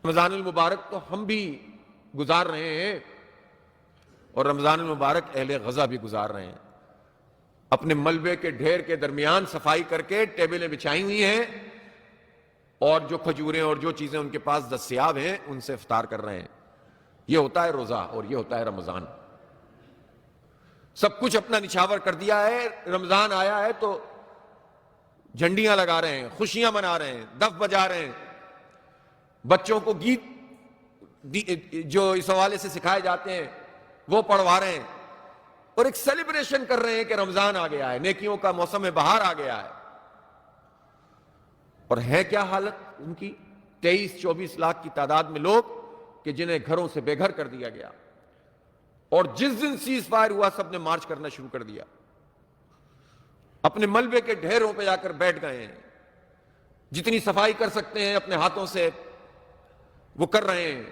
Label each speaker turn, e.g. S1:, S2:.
S1: رمضان المبارک تو ہم بھی گزار رہے ہیں اور رمضان المبارک اہل غزہ بھی گزار رہے ہیں. اپنے ملبے کے ڈھیر کے درمیان صفائی کر کے ٹیبلیں بچھائی ہوئی ہیں اور جو کھجوریں اور جو چیزیں ان کے پاس دستیاب ہیں ان سے افطار کر رہے ہیں. یہ ہوتا ہے روزہ اور یہ ہوتا ہے رمضان. سب کچھ اپنا نچھاور کر دیا ہے. رمضان آیا ہے تو جھنڈیاں لگا رہے ہیں, خوشیاں منا رہے ہیں, دف بجا رہے ہیں, بچوں کو گیت جو اس حوالے سے سکھائے جاتے ہیں وہ پڑھوا رہے ہیں اور ایک سیلیبریشن کر رہے ہیں کہ رمضان آ گیا ہے, نیکیوں کا موسم بہار آ گیا ہے. اور ہے کیا حالت ان کی؟ 23-24 لاکھ کی تعداد میں لوگ کہ جنہیں گھروں سے بے گھر کر دیا گیا, اور جس دن سیز فائر ہوا سب نے مارچ کرنا شروع کر دیا, اپنے ملبے کے ڈھیروں پہ جا کر بیٹھ گئے ہیں. جتنی صفائی کر سکتے ہیں اپنے ہاتھوں سے وہ کر رہے ہیں.